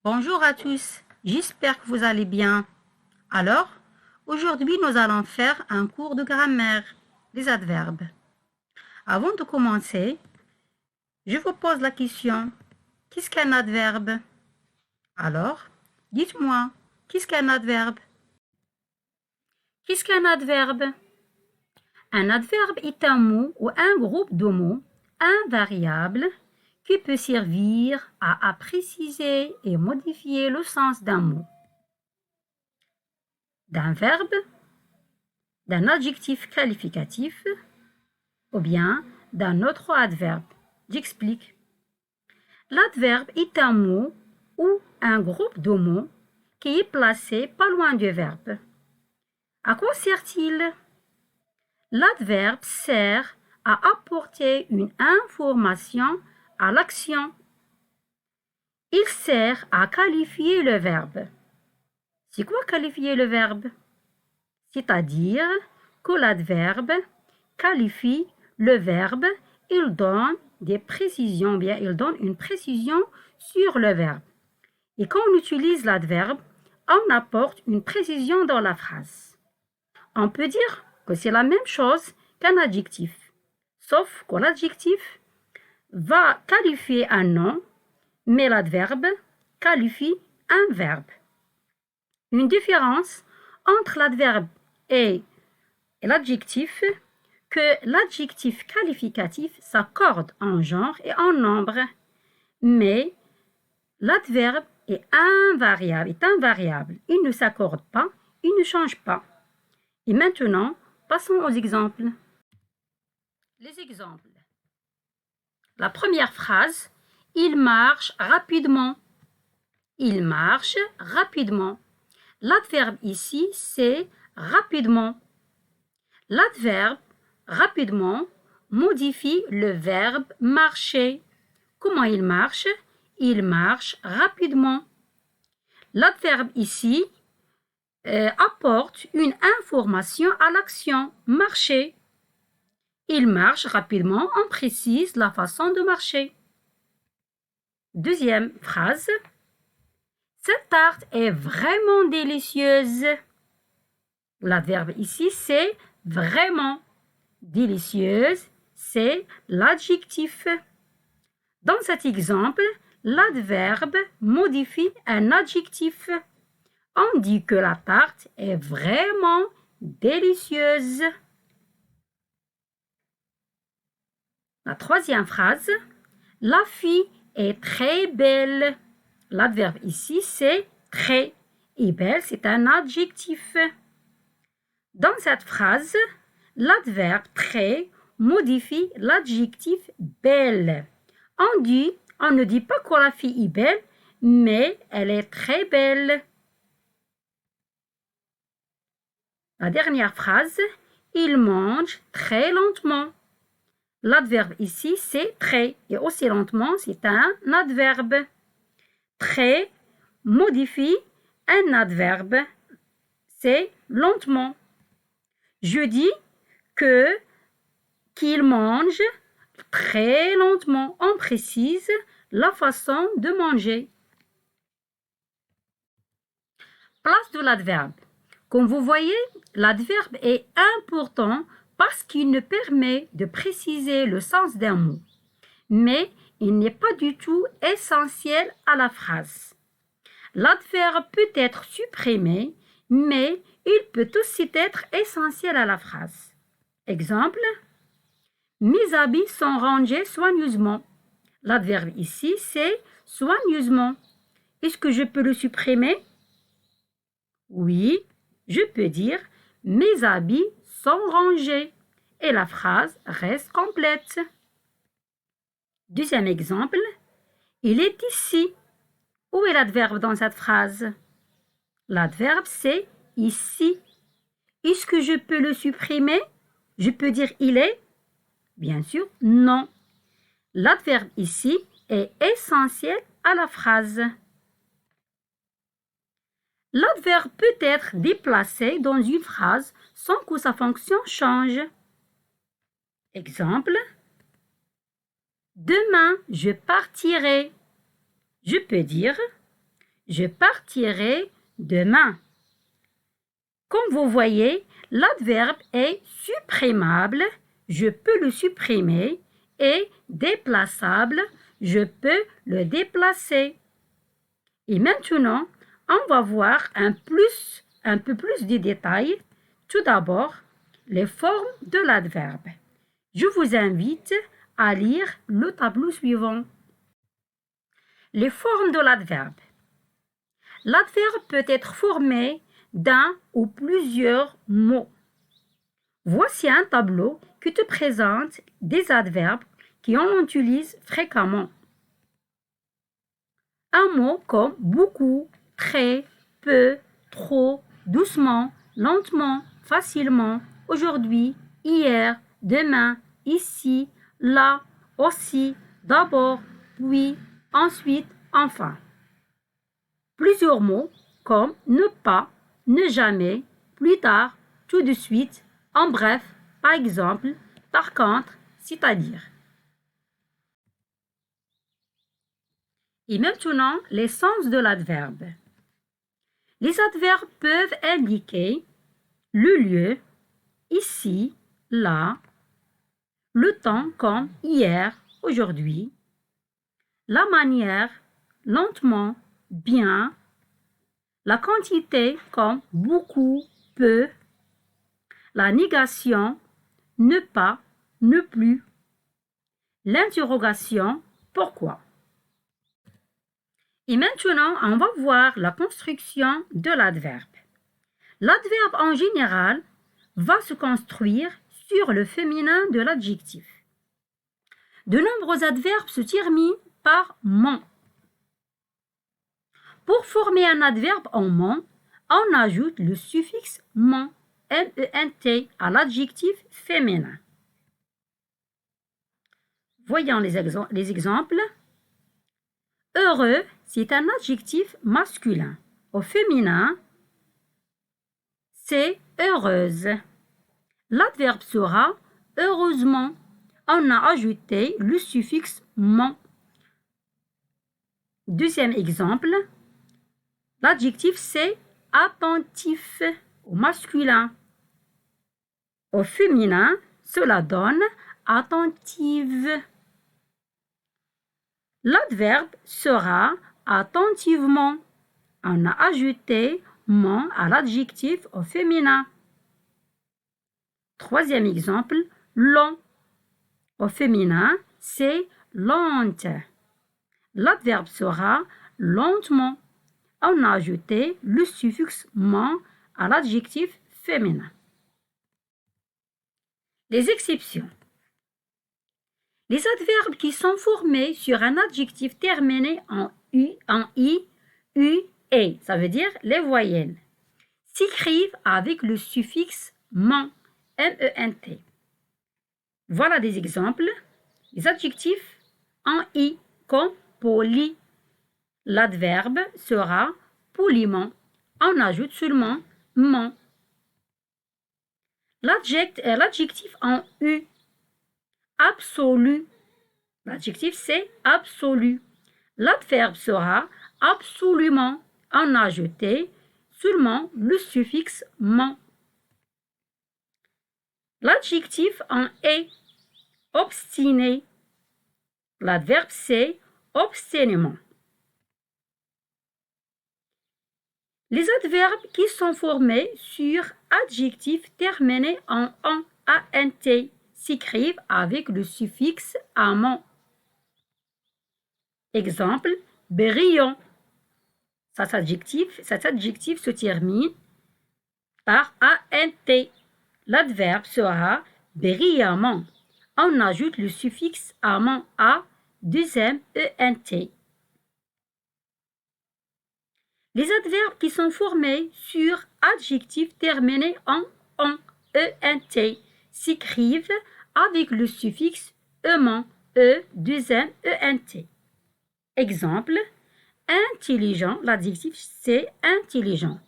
Bonjour à tous, j'espère que vous allez bien. Alors, aujourd'hui nous allons faire un cours de grammaire, les adverbes. Avant de commencer, je vous pose la question, qu'est-ce qu'un adverbe? Alors, dites-moi, qu'est-ce qu'un adverbe? Qu'est-ce qu'un adverbe? Un adverbe est un mot ou un groupe de mots invariables qui peut servir à préciser et modifier le sens d'un mot, d'un verbe, d'un adjectif qualificatif ou bien d'un autre adverbe. J'explique. L'adverbe est un mot ou un groupe de mots qui est placé pas loin du verbe. À quoi sert-il? L'adverbe sert à apporter une information à l'action. Il sert à qualifier le verbe. C'est quoi qualifier le verbe? C'est-à-dire que l'adverbe qualifie le verbe, il donne des précisions, bien il donne une précision sur le verbe. Et quand on utilise l'adverbe, on apporte une précision dans la phrase. On peut dire que c'est la même chose qu'un adjectif, sauf que l'adjectif va qualifier un nom, mais l'adverbe qualifie un verbe. Une différence entre l'adverbe et l'adjectif, que l'adjectif qualificatif s'accorde en genre et en nombre, mais l'adverbe est invariable. Il ne s'accorde pas, il ne change pas. Et maintenant, passons aux exemples. Les exemples. La première phrase, il marche rapidement. Il marche rapidement. L'adverbe ici, c'est rapidement. L'adverbe rapidement modifie le verbe marcher. Comment il marche? Il marche rapidement. L'adverbe ici apporte une information à l'action marcher. Il marche rapidement, on précise la façon de marcher. Deuxième phrase. Cette tarte est vraiment délicieuse. L'adverbe ici, c'est vraiment. Délicieuse, c'est l'adjectif. Dans cet exemple, l'adverbe modifie un adjectif. On dit que la tarte est vraiment délicieuse. La troisième phrase, la fille est très belle. L'adverbe ici, c'est très. Et belle, c'est un adjectif. Dans cette phrase, l'adverbe très modifie l'adjectif belle. On ne dit pas que la fille est belle, mais elle est très belle. La dernière phrase, il mange très lentement. L'adverbe ici, c'est très. Et aussi lentement, c'est un adverbe. Très modifie un adverbe. C'est lentement. Je dis qu'il mange très lentement. On précise la façon de manger. Place de l'adverbe. Comme vous voyez, l'adverbe est important parce qu'il nous permet de préciser le sens d'un mot. Mais il n'est pas du tout essentiel à la phrase. L'adverbe peut être supprimé, mais il peut aussi être essentiel à la phrase. Exemple, mes habits sont rangés soigneusement. L'adverbe ici, c'est soigneusement. Est-ce que je peux le supprimer? Oui, je peux dire mes habits sont rangés et la phrase reste complète. Deuxième exemple, il est ici. Où est l'adverbe dans cette phrase? L'adverbe, c'est ici. Est-ce que je peux le supprimer? Je peux dire il est? Bien sûr, non. L'adverbe ici est essentiel à la phrase. L'adverbe peut être déplacé dans une phrase sans que sa fonction change. Exemple, demain, je partirai. Je peux dire, Je partirai demain. Comme vous voyez, l'adverbe est supprimable, je peux le supprimer, et déplaçable, je peux le déplacer. Et maintenant, on va voir un peu plus de détails. Tout d'abord, les formes de l'adverbe. Je vous invite à lire le tableau suivant. Les formes de l'adverbe. L'adverbe peut être formé d'un ou plusieurs mots. Voici un tableau qui te présente des adverbes qu'on utilise fréquemment. Un mot comme beaucoup, très, peu, trop, doucement, lentement, facilement, aujourd'hui, hier, demain, ici, là, aussi, d'abord, puis, ensuite, enfin. Plusieurs mots comme ne pas, ne jamais, plus tard, tout de suite, en bref, par exemple, par contre, c'est-à-dire. Et maintenant, les sens de l'adverbe. Les adverbes peuvent indiquer le lieu, ici, là, le temps comme hier, aujourd'hui, la manière, lentement, bien, la quantité comme beaucoup, peu, la négation, ne pas, ne plus, l'interrogation, pourquoi. Et maintenant, on va voir la construction de l'adverbe. L'adverbe en général va se construire sur le féminin de l'adjectif. De nombreux adverbes se terminent par mon. Pour former un adverbe en mon, on ajoute le suffixe mon, ment, à l'adjectif féminin. Voyons les exemples. Heureux, c'est un adjectif masculin. Au féminin, c'est heureuse. L'adverbe sera heureusement. On a ajouté le suffixe mon. Deuxième exemple, l'adjectif c'est attentif au masculin. Au féminin, cela donne attentive. L'adverbe sera attentivement. On a ajouté mon à l'adjectif au féminin. Troisième exemple, long. Au féminin, c'est lente. L'adverbe sera lentement. On a ajouté le suffixe ment à l'adjectif féminin. Les exceptions. Les adverbes qui sont formés sur un adjectif terminé en i, u, et, ça veut dire les voyelles, s'écrivent avec le suffixe ment, ment. Voilà des exemples. Les adjectifs en i, comme poli. L'adverbe sera poliment. On ajoute seulement ment. L'adjectif en u, absolu. L'adjectif c'est absolu. L'adverbe sera absolument. On a ajouté seulement le suffixe ment. L'adjectif en est, obstiné. L'adverbe c'est obstinément. Les adverbes qui sont formés sur adjectif terminé en ant s'écrivent avec le suffixe amant. Exemple, brillant. Cet adjectif se termine par ant. L'adverbe sera brillamment. On ajoute le suffixe amant a, deuxième ent. Les adverbes qui sont formés sur adjectif terminé en ent s'écrivent avec le suffixe ement, deuxième ent. Exemple, intelligent, l'adjectif c'est intelligent.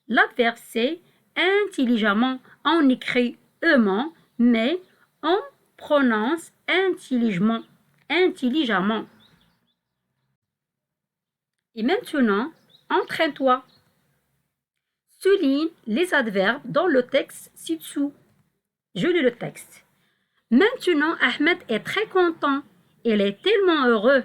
L'adverbe c'est intelligemment. On écrit ement, mais on prononce intelligemment. Et maintenant, Entraîne-toi. Souligne les adverbes dans le texte ci-dessous. Je lis le texte. Maintenant, Ahmed est très content. Il est tellement heureux.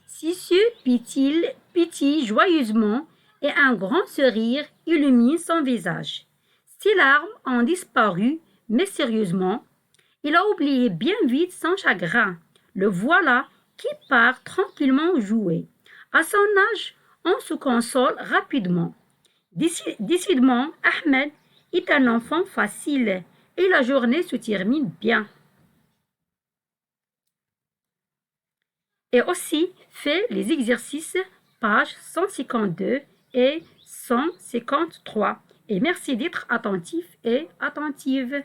Sissu pétille joyeusement et un grand sourire illumine son visage. Ses larmes ont disparu, mais sérieusement, il a oublié bien vite son chagrin. Le voilà qui part tranquillement jouer. À son âge, on se console rapidement. Décidément, Ahmed est un enfant facile et la journée se termine bien. Et aussi fait les exercices pages 152 et 153. Et merci d'être attentif et attentive.